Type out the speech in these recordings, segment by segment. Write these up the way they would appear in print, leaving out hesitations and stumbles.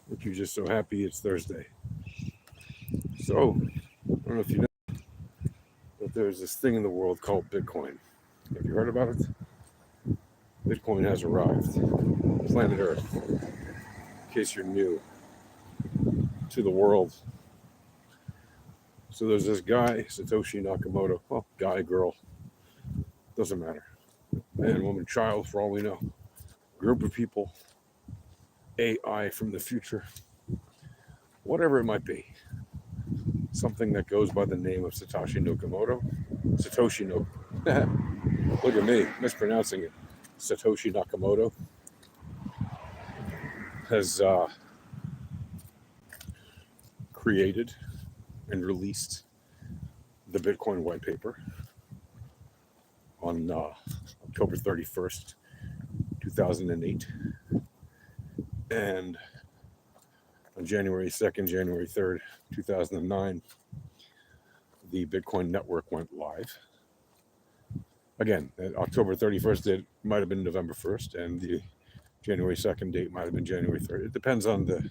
But you're just so happy it's Thursday. So, I don't know if you know, but there's this thing in the world called Bitcoin. Have you heard about it? Bitcoin has arrived. Planet Earth, in case you're new to the world. So there's this guy, Satoshi Nakamoto. Well, guy, girl, doesn't matter. Man, woman, child, for all we know. Group of people, AI from the future, whatever it might be. Something that goes by the name of Satoshi Nakamoto. Satoshi no. Look at me, mispronouncing it. Satoshi Nakamoto has created and released the Bitcoin white paper on October 31st, 2008. And on January 2nd, January 3rd, 2009, the Bitcoin network went live. Again, October 31st date might have been November 1st, and the January 2nd date might have been January 3rd. It depends on the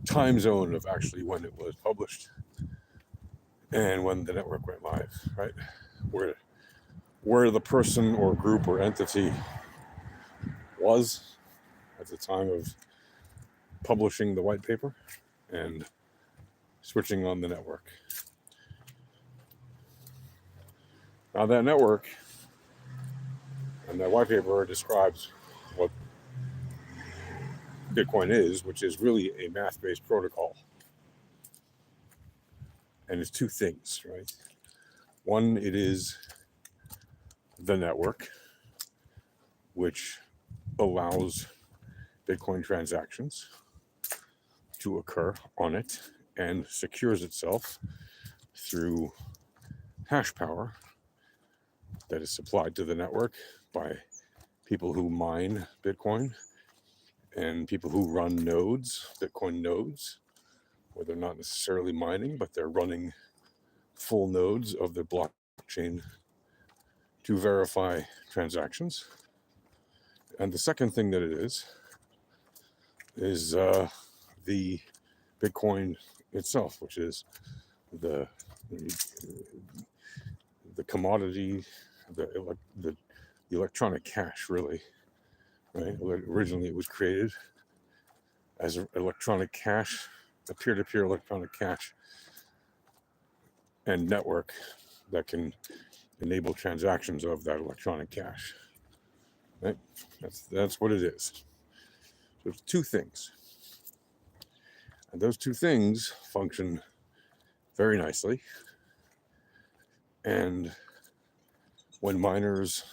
time zone of actually when it was published and when the network went live, right? Where the person or group or entity was at the time of publishing the white paper and switching on the network. Now that network and that white paper describes what Bitcoin is, which is really a math-based protocol. And it's two things, right? One, it is the network, which allows Bitcoin transactions to occur on it and secures itself through hash power that is supplied to the network by people who mine Bitcoin and people who run nodes, Bitcoin nodes, where they're not necessarily mining, but they're running full nodes of the blockchain to verify transactions. And the second thing that it is the Bitcoin itself, which is the commodity, the electronic cash, really, right? Originally, it was created as electronic cash, a peer-to-peer electronic cash and network that can enable transactions of that electronic cash. Right? That's what it is. So it's two things. And those two things function very nicely. And when miners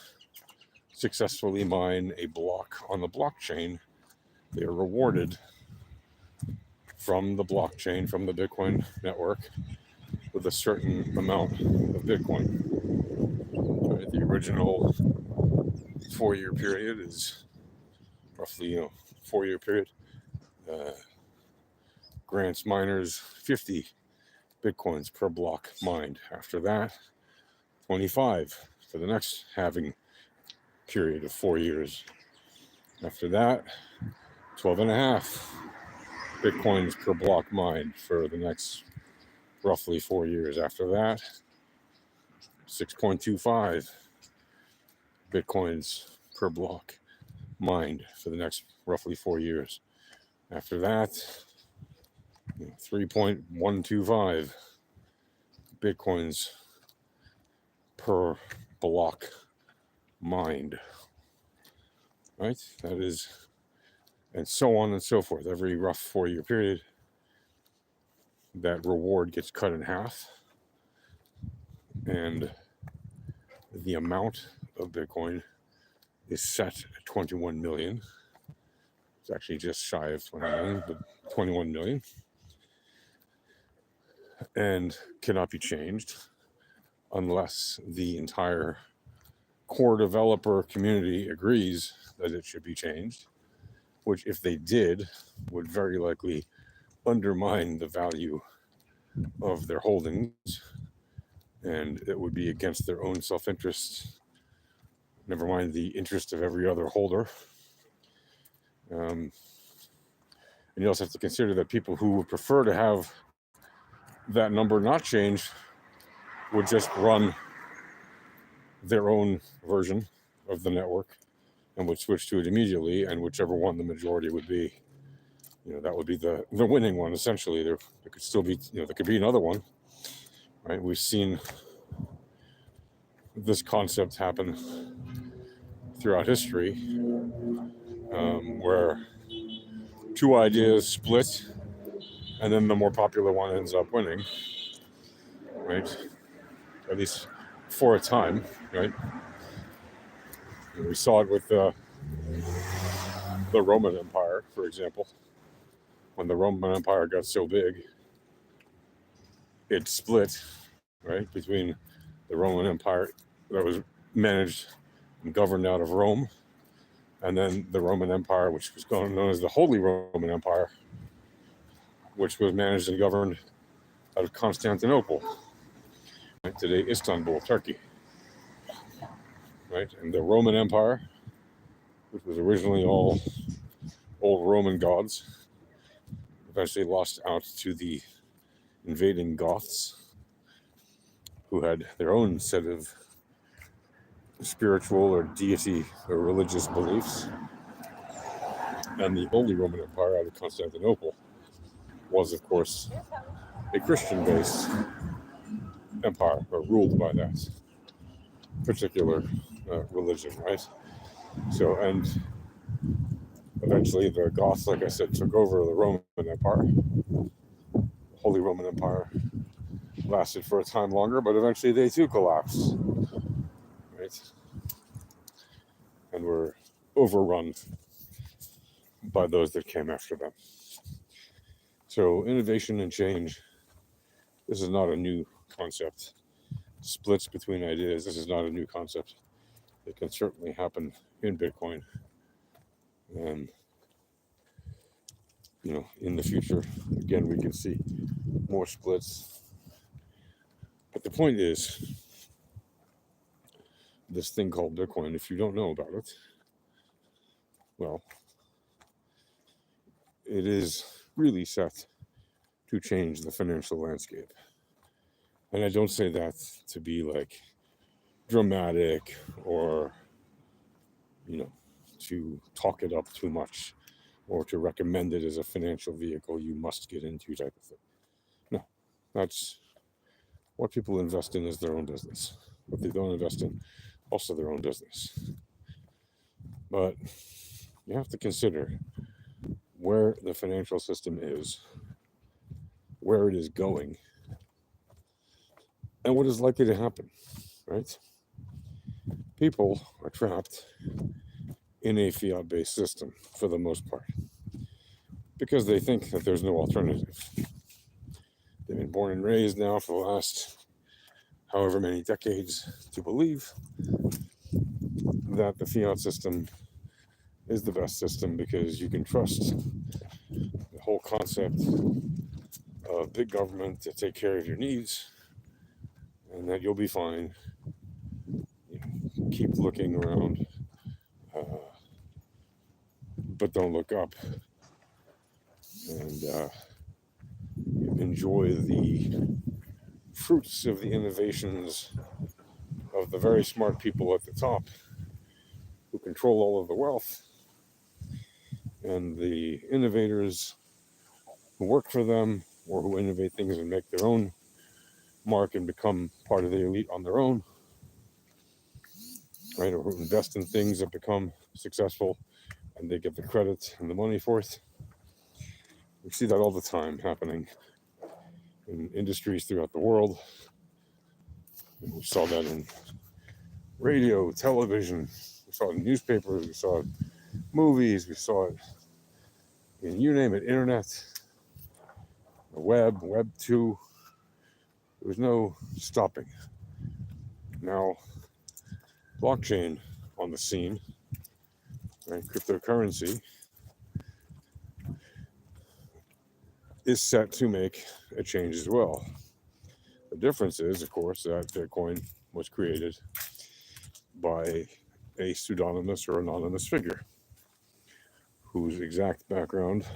successfully mine a block on the blockchain, they are rewarded from the blockchain, from the Bitcoin network, with a certain amount of Bitcoin. Right? The original 4-year period is roughly, 4-year period. Grants miners 50 Bitcoins per block mined. After that, 25 for the next halving period of 4 years. After that, 12 and a half Bitcoins per block mined for the next roughly 4 years. After that, 6.25 Bitcoins per block mined for the next roughly 4 years. After that, 3.125 Bitcoins per block mined. Right? That is, and so on and so forth. Every rough 4-year period, that reward gets cut in half. And the amount of Bitcoin is set at 21 million. It's actually just shy of 20 million, but 21 million. And cannot be changed unless the entire core developer community agrees that it should be changed, which, if they did, would very likely undermine the value of their holdings, and it would be against their own self-interest, never mind the interest of every other holder. And you also have to consider that people who would prefer to have that number not change would just run their own version of the network and would switch to it immediately, and whichever one the majority would be, that would be the winning one. Essentially, there could still be, there could be another one, right? We've seen this concept happen throughout history, where two ideas split, and then the more popular one ends up winning, right? At least for a time, right? And we saw it with the Roman Empire, for example. When the Roman Empire got so big, it split, right, between the Roman Empire that was managed and governed out of Rome, and then the Roman Empire, which was known as the Holy Roman Empire, which was managed and governed out of Constantinople, right, today Istanbul, Turkey, right? And the Roman Empire, which was originally all old Roman gods, eventually lost out to the invading Goths, who had their own set of spiritual or deity or religious beliefs. And the Holy Roman Empire out of Constantinople was, of course, a Christian-based empire, or ruled by that particular religion, right? So, and eventually the Goths, like I said, took over the Roman Empire. The Holy Roman Empire lasted for a time longer, but eventually they too collapsed, right? And were overrun by those that came after them. So innovation and change, this is not a new concept. Splits between ideas, this is not a new concept. It can certainly happen in Bitcoin. And, in the future, again, we can see more splits. But the point is, this thing called Bitcoin, if you don't know about it, well, it is really set to change the financial landscape. And I don't say that to be like dramatic or, to talk it up too much or to recommend it as a financial vehicle you must get into type of thing. No, that's what people invest in is their own business. What they don't invest in, also their own business. But you have to consider where the financial system is, where it is going, and what is likely to happen, right? People are trapped in a fiat-based system for the most part because they think that there's no alternative. They've been born and raised now for the last however many decades to believe that the fiat system is the best system because you can trust the whole concept of big government to take care of your needs and that you'll be fine. Keep looking around, but don't look up, and enjoy the fruits of the innovations of the very smart people at the top who control all of the wealth, and the innovators who work for them or who innovate things and make their own mark and become part of the elite on their own, right? Or who invest in things that become successful and they get the credit and the money for it. We see that all the time happening in industries throughout the world. And we saw that in radio, television, we saw it in newspapers, we saw it in movies, we saw it in, you name it, internet, the web 2. There was no stopping. Now, blockchain on the scene, right? Cryptocurrency is set to make a change as well. The difference is, of course, that Bitcoin was created by a pseudonymous or anonymous figure whose exact background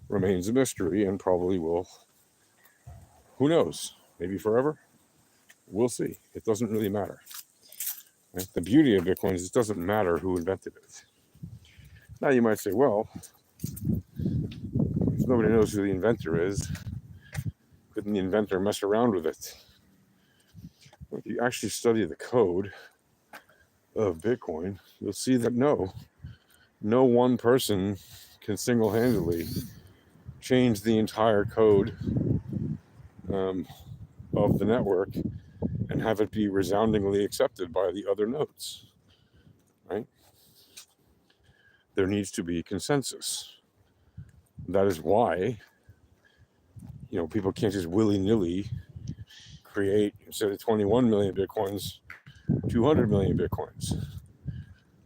remains a mystery and probably will, who knows, maybe forever. We'll see. It doesn't really matter. Right? The beauty of Bitcoin is it doesn't matter who invented it. Now you might say, well, if nobody knows who the inventor is, couldn't the inventor mess around with it? Well, if you actually study the code of Bitcoin, you'll see that no one person can single-handedly change the entire code of the network and have it be resoundingly accepted by the other nodes, right? There needs to be consensus. That is why, people can't just willy-nilly create, instead of 21 million Bitcoins, 200 million Bitcoins,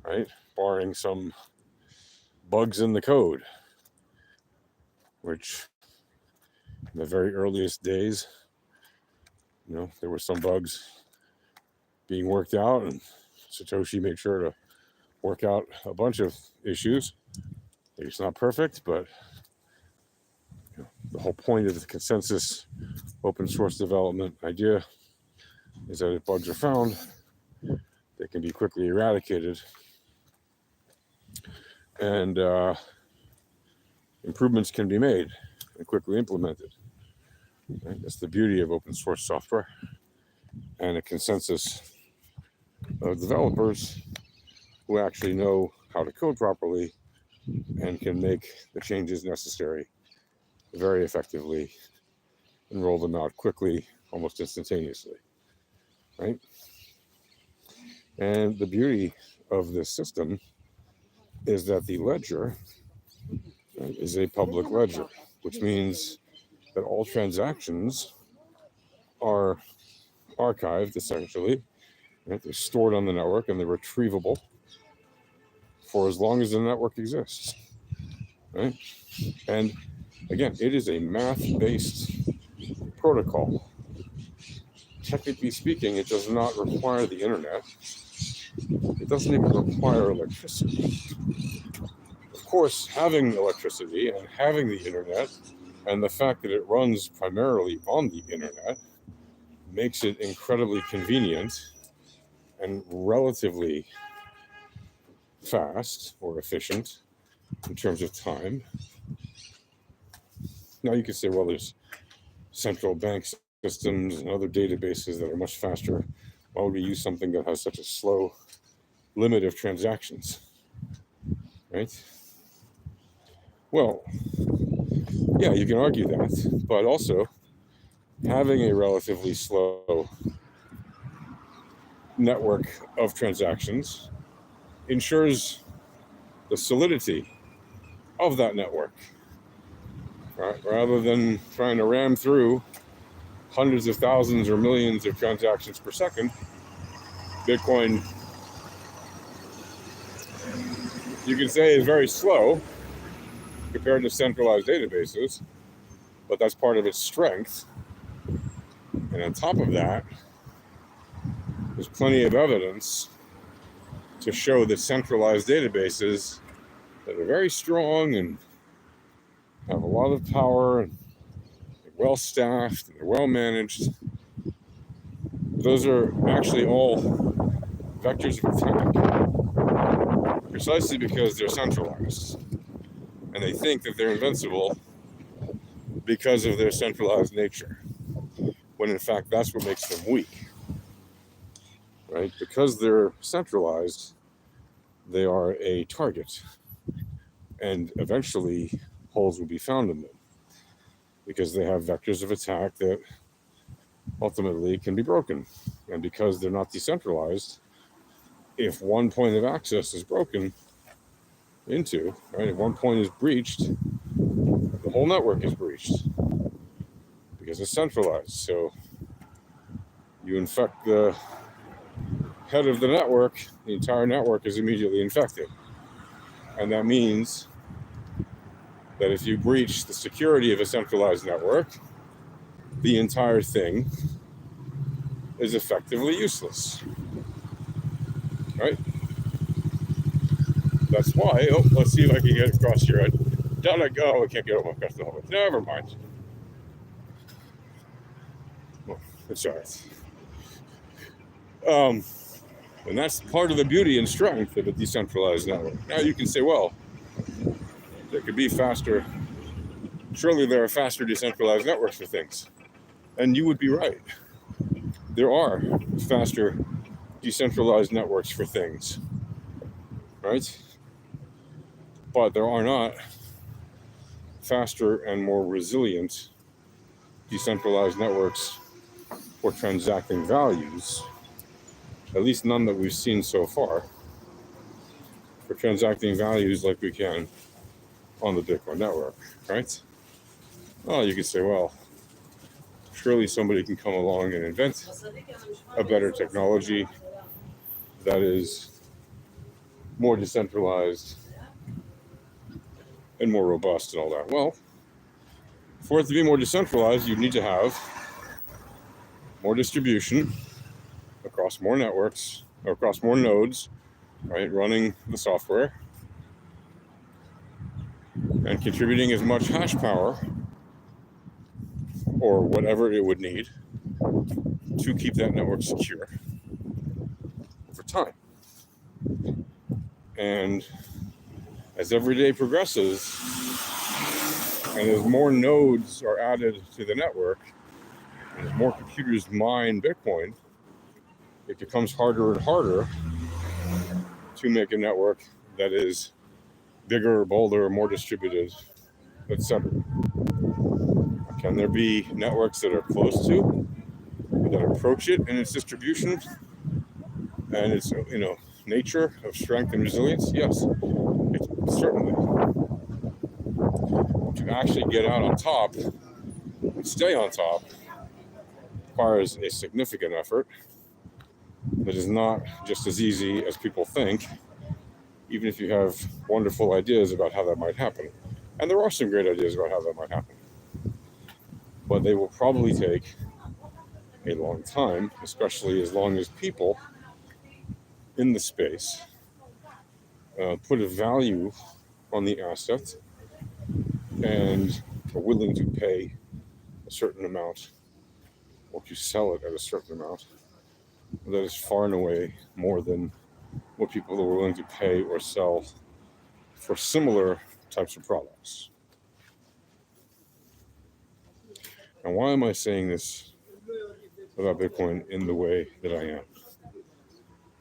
right? Barring some bugs in the code, which in the very earliest days, there were some bugs being worked out, and Satoshi made sure to work out a bunch of issues. It's not perfect, but the whole point of the consensus open source development idea is that if bugs are found, they can be quickly eradicated and improvements can be made and quickly implemented. Right? That's the beauty of open source software and a consensus of developers who actually know how to code properly and can make the changes necessary very effectively and roll them out quickly, almost instantaneously, right? And the beauty of this system is that the ledger is a public ledger, which means that all transactions are archived, essentially. Right? They're stored on the network and they're retrievable for as long as the network exists, right? And again, it is a math-based protocol. Technically speaking, it does not require the internet. It doesn't even require electricity. Of course, having electricity and having the internet and the fact that it runs primarily on the internet makes it incredibly convenient and relatively fast or efficient in terms of time. Now you could say, well, there's central bank systems and other databases that are much faster. Why would we use something that has such a slow limit of transactions, right? Well, yeah, you can argue that, but also having a relatively slow network of transactions ensures the solidity of that network, right? Rather than trying to ram through hundreds of thousands or millions of transactions per second, Bitcoin, you can say, is very slow compared to centralized databases, but that's part of its strength. And on top of that, there's plenty of evidence to show that centralized databases that are very strong and have a lot of power and they're well staffed and they're well managed, those are actually all vectors of attack, precisely because they're centralized. And they think that they're invincible because of their centralized nature, when in fact that's what makes them weak, right? Because they're centralized, they are a target, and eventually holes will be found in them because they have vectors of attack that ultimately can be broken. And because they're not decentralized, if one point of access is broken into, right, if one point is breached, the whole network is breached because it's centralized. So you infect the head of the network, the entire network is immediately infected. And that means that if you breach the security of a centralized network, the entire thing is effectively useless, right? That's why, let's see if I can get across here. Oh, I can't get over my festival. Never mind. Well, it's all right. And that's part of the beauty and strength of a decentralized network. Now you can say, well, there could be faster, surely there are faster decentralized networks for things. And you would be right. There are faster decentralized networks for things, right? But there are not faster and more resilient decentralized networks for transacting values, at least none that we've seen so far, for transacting values like we can on the Bitcoin network, right? Well, you could say, well, surely somebody can come along and invent a better technology that is more decentralized and more robust and all that. Well, for it to be more decentralized, you need to have more distribution across more networks, or across more nodes, right, running the software and contributing as much hash power or whatever it would need to keep that network secure over time. And as every day progresses, and as more nodes are added to the network, and as more computers mine Bitcoin, it becomes harder and harder to make a network that is bigger, bolder, more distributed, etc. Can there be networks that are close to, that approach it in its distribution and its nature of strength and resilience? Yes, certainly. To actually get out on top and stay on top requires a significant effort that is not just as easy as people think, even if you have wonderful ideas about how that might happen. And there are some great ideas about how that might happen. But they will probably take a long time, especially as long as people in the space put a value on the asset and are willing to pay a certain amount or to sell it at a certain amount that is far and away more than what people are willing to pay or sell for similar types of products. And why am I saying this about Bitcoin in the way that I am?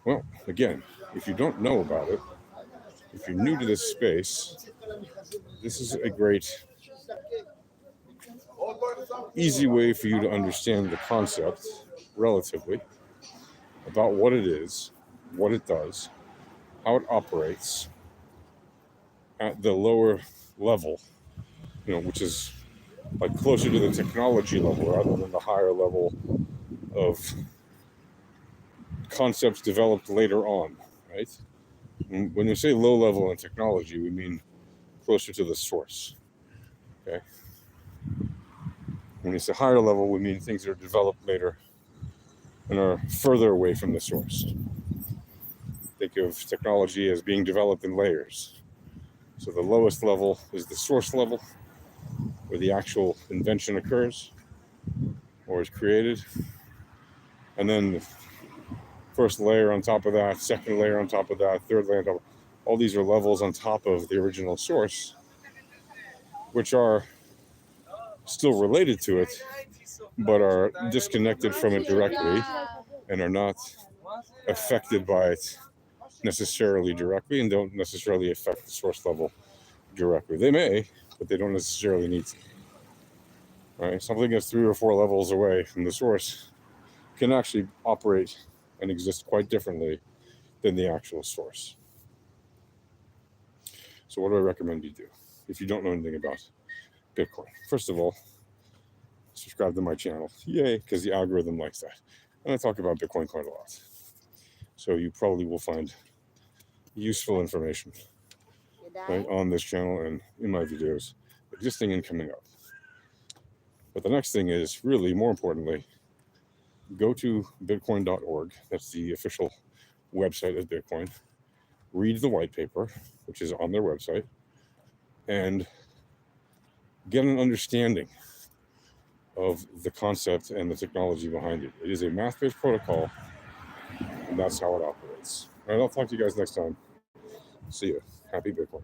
Well, again, if you don't know about it, if you're new to this space, this is a great, easy way for you to understand the concept, relatively, about what it is, what it does, how it operates at the lower level, which is like closer to the technology level rather than the higher level of concepts developed later on, right? When we say low level in technology, we mean closer to the source, okay? When we say higher level, we mean things that are developed later and are further away from the source. Think of technology as being developed in layers. So the lowest level is the source level, where the actual invention occurs or is created. And then the first layer on top of that, second layer on top of that, third layer on top of that. All these are levels on top of the original source, which are still related to it, but are disconnected from it directly and are not affected by it necessarily directly and don't necessarily affect the source level directly. They may, but they don't necessarily need to. Right? Something that's 3 or 4 levels away from the source can actually operate and exist quite differently than the actual source. So what do I recommend you do if you don't know anything about Bitcoin? First of all, subscribe to my channel. Yay, because the algorithm likes that. And I talk about Bitcoin quite a lot. So you probably will find useful information right, on this channel and in my videos, existing and coming up. But the next thing is, really more importantly, go to bitcoin.org. That's the official website of Bitcoin. Read the white paper, which is on their website, and get an understanding of the concept and the technology behind it. It is a math-based protocol, and that's how it operates. All right, I'll talk to you guys next time. See you. Happy Bitcoin.